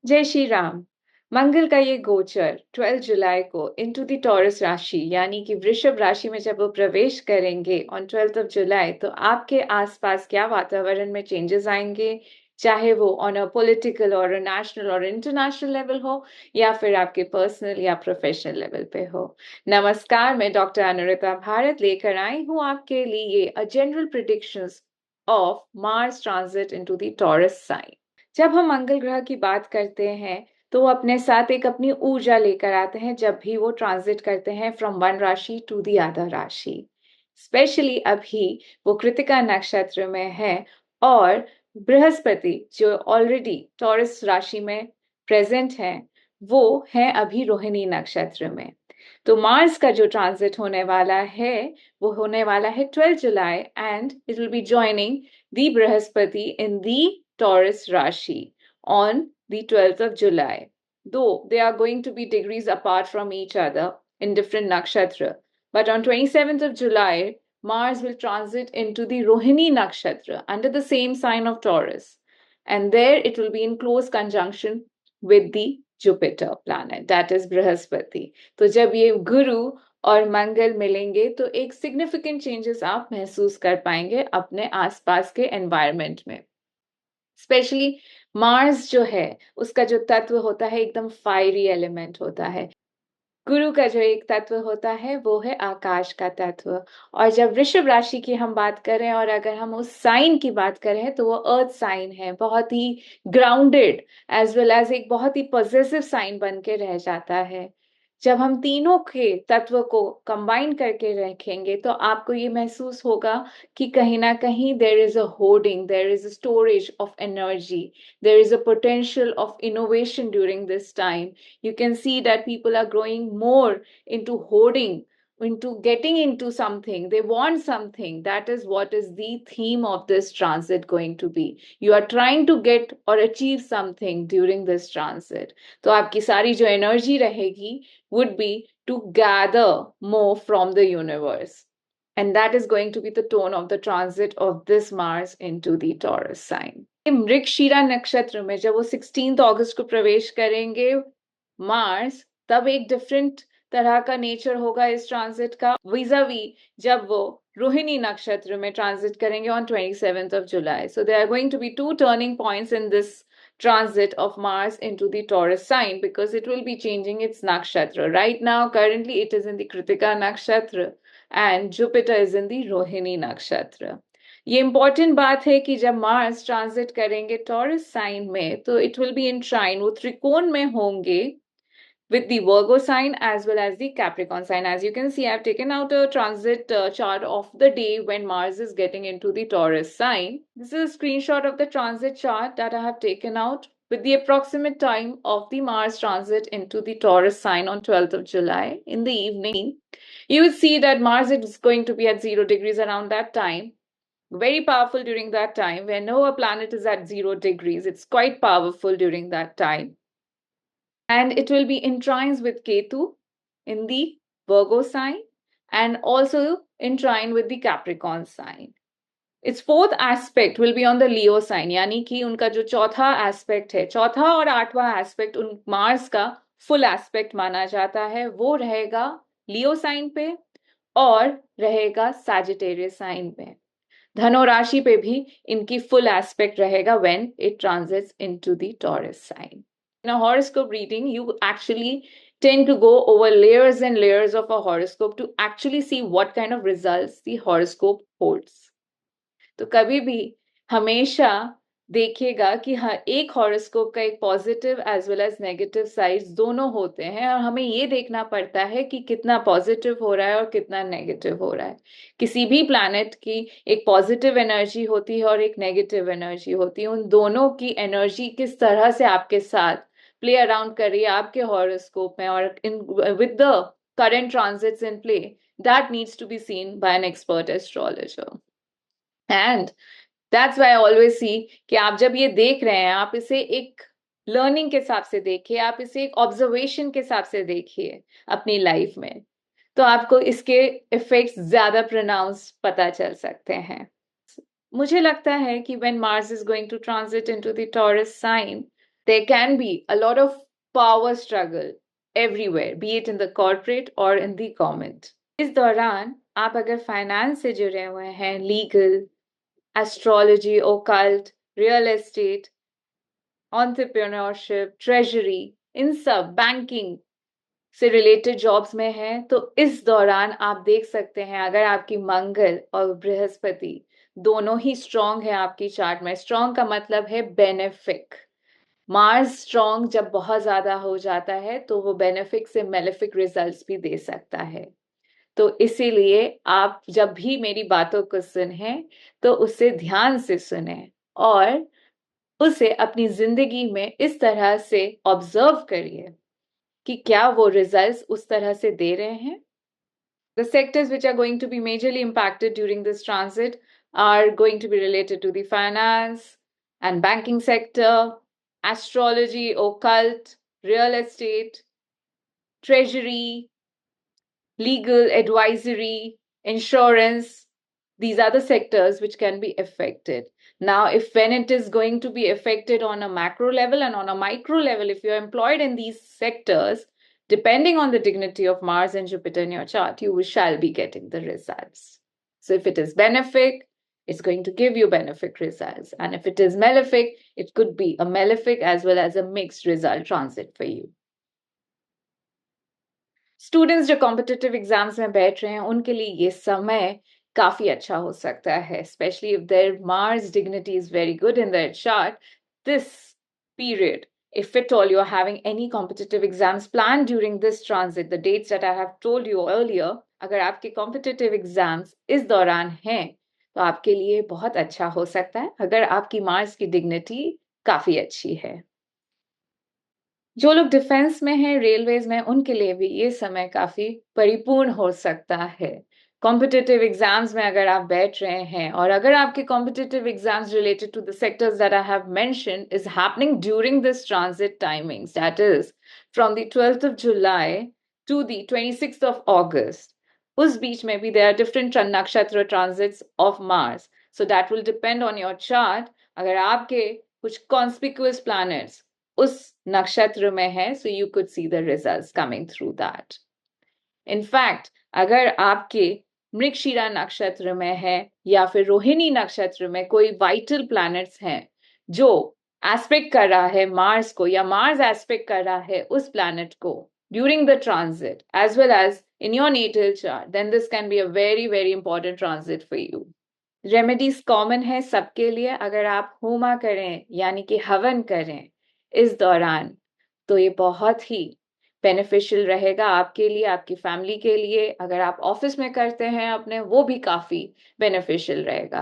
जय श्री राम। मंगल का ये गोचर 12 जुलाई को इनटू द टॉरस राशि यानी कि वृषभ राशि में जब वो प्रवेश करेंगे ऑन 12 जुलाई, तो आपके आसपास क्या वातावरण में चेंजेस आएंगे, चाहे वो ऑन अ पॉलिटिकल और नेशनल और इंटरनेशनल लेवल हो या फिर आपके पर्सनल या प्रोफेशनल लेवल पे हो। नमस्कार, मैं डॉक्टर अनुरिता भारत लेकर आई हूँ आपके लिए a general predictions of Mars transit into the Taurus sign. जब हम मंगल ग्रह की बात करते हैं तो वो अपने साथ एक अपनी ऊर्जा लेकर आते हैं जब भी वो ट्रांजिट करते हैं फ्रॉम वन राशि टू दी अदर राशि। स्पेशली अभी वो कृतिका नक्षत्र में है और बृहस्पति जो ऑलरेडी टॉरस राशि में प्रेजेंट है वो है अभी रोहिणी नक्षत्र में। तो मार्स का जो ट्रांजिट होने वाला है वो होने वाला है 12 जुलाई and it will be joining the Brihaspati in the Taurus Rashi on the 12th of July. Though they are going to be degrees apart from each other in different nakshatra. But on 27th of July, Mars will transit into the Rohini nakshatra under the same sign of Taurus. And there it will be in close conjunction with the Jupiter planet, that is Brihaspati. तो जब ये गुरु और मंगल मिलेंगे तो एक significant changes आप महसूस कर पाएंगे अपने आसपास के एनवायरनमेंट में। स्पेशली मार्स जो है उसका जो तत्व होता है एकदम फायरी एलिमेंट होता है। गुरु का जो एक तत्व होता है वो है आकाश का तत्व। और जब वृषभ राशि की हम बात करें और अगर हम उस साइन की बात करें तो वो अर्थ साइन है, बहुत ही ग्राउंडेड एज वेल एज एक बहुत ही पॉजिटिव साइन बन के रह जाता है। जब हम तीनों के तत्व को कंबाइन करके रखेंगे तो आपको ये महसूस होगा कि कहीं ना कहीं there is a hoarding, there is a storage of energy, there is a potential of innovation during this time. You can see that people are growing more into hoarding, into getting into something. They want something. That is what is the theme of this transit going to be. You are trying to get or achieve something during this transit. तो आपकी सारी जो energy रहेगी would be to gather more from the universe. And that is going to be the tone of the transit of this Mars into the Taurus sign. Mrigashira नक्षत्र में जब वो 16 अगस्त को प्रवेश करेंगे मार्स, तब एक डिफरेंट तरह का नेचर होगा इस ट्रांजिट का विजावी जब वो रोहिणी नक्षत्र में ट्रांजिट करेंगे on 27th of July. So there are going to be two turning points in this transit of Mars into the Taurus sign because it will be changing its nakshatra. Right now, currently it is in the Kritika nakshatra and Jupiter is in the Rohini nakshatra. ये important बात है कि जब Mars transit करेंगे taurus sign में तो it will be in ट्राइन, वो त्रिकोण में होंगे with the Virgo sign as well as the Capricorn sign. As you can see, I've taken out a transit chart of the day when Mars is getting into the Taurus sign. This is a screenshot of the transit chart that I have taken out with the approximate time of the Mars transit into the Taurus sign on 12th of July in the evening. You will see that Mars is going to be at 0 degrees around that time. Very powerful during that time. Where no planet is at 0 degrees, it's quite powerful during that time. And it will be in trines with Ketu in the Virgo sign and also in trine with the Capricorn sign. Its fourth aspect will be on the Leo sign, यानी कि उनका जो चौथा aspect है, चौथा और आठवां aspect उन मार्स का फुल एस्पेक्ट माना जाता है, वो रहेगा लियो साइन पे और रहेगा सैजिटेरियस साइन पे। धनु राशि पे भी इनकी फुल एस्पेक्ट रहेगा when it transits into the Taurus sign. In a horoscope reading, you actually tend to go over layers and layers of a horoscope to actually see what kind of results the horoscope holds. तो कभी भी हमेशा देखिएगा कि हर एक horoscope का एक positive as well as negative sides दोनों होते हैं और हमें ये देखना पड़ता है कि कितना पॉजिटिव हो रहा है और कितना नेगेटिव हो रहा है। किसी भी प्लैनेट की एक पॉजिटिव एनर्जी होती है और एक नेगेटिव एनर्जी होती है, उन दोनों की एनर्जी किस तरह से आपके साथ प्ले अराउंड कर रही है आपके हॉरोस्कोप में और in with the current transits in play, that needs to be seen by an expert astrologer. And that's why I always see कि आप जब ये देख रहे हैं आप इसे एक लर्निंग के हिसाब से देखिए, आप इसे एक ऑब्जर्वेशन के हिसाब से देखिए अपनी लाइफ में, तो आपको इसके इफेक्ट्स ज्यादा प्रोनाउंस पता चल सकते हैं। मुझे लगता है कि when Mars is going to transit into the Taurus sign, there can be a lot of power struggle everywhere, be it in the corporate or in the government. इस दौरान आप अगर फाइनेंस से जुड़े हुए हैं, legal, astrology, occult, real estate, entrepreneurship, treasury, इन सब बैंकिंग से रिलेटेड जॉब्स में हैं, तो इस दौरान आप देख सकते हैं अगर आपकी मंगल और बृहस्पति दोनों ही स्ट्रांग है आपकी चार्ट में। स्ट्रांग का मतलब है बेनिफिक। मार्स स्ट्रांग जब बहुत ज्यादा हो जाता है तो वो बेनिफिक से मेलेफिक रिजल्ट्स भी दे सकता है। तो इसीलिए आप जब भी मेरी बातों को सुने तो उसे ध्यान से सुने और उसे अपनी जिंदगी में इस तरह से ऑब्जर्व करिए कि क्या वो रिजल्ट्स उस तरह से दे रहे हैं। The sectors which are going to be majorly impacted during this transit are going to be related to the finance and banking sector, astrology, occult, real estate, treasury, legal, advisory, insurance. These are the sectors which can be affected. Now, if when it is going to be affected on a macro level and on a micro level, if you're employed in these sectors, depending on the dignity of Mars and Jupiter in your chart, you shall be getting the results. So if it is benefic, it's going to give you benefic results. And if it is malefic, it could be a malefic as well as a mixed result transit for you. Students जो competitive exams में बैठ रहे हैं उनके लिए ये समय काफी अच्छा हो सकता है, especially if their Mars dignity is very good in their chart. This period, if at all you're having any competitive exams planned during this transit, the dates that I have told you earlier, अगर आपके competitive exams इस दौरान हैं तो आपके लिए बहुत अच्छा हो सकता है अगर आपकी Mars की dignity काफी अच्छी है। जो लोग डिफेंस में हैं, रेलवेज में, उनके लिए भी ये समय काफी परिपूर्ण हो सकता है। कॉम्पिटिटिव एग्जाम्स में अगर आप बैठ रहे हैं और अगर आपके competitive exams related to the sectors that I have mentioned is happening during this transit timings, that is from the 12th of July to the 26th of August, उस बीच में भी there are different नक्षत्र transits of Mars, so that will depend on your chart। अगर आपके कुछ conspicuous planets उस नक्षत्र में है, so you could see the results coming through that. In fact, अगर आपके मृगशिरा नक्षत्र में है या फिर रोहिणी नक्षत्र में कोई वाइटल प्लैनेट्स हैं जो एस्पेक्ट कर रहा है मार्स को या मार्स एस्पेक्ट कर रहा है उस प्लैनेट को during the transit as well as in your natal chart, then this can be a very very important transit for you. Remedies common है सबके लिए। अगर आप होमा करें यानी कि हवन करें इस दौरान तो ये बहुत ही बेनिफिशियल रहेगा आपके लिए, आपकी फैमिली के लिए। अगर आप ऑफिस में करते हैं अपने, वो भी काफी बेनिफिशियल रहेगा।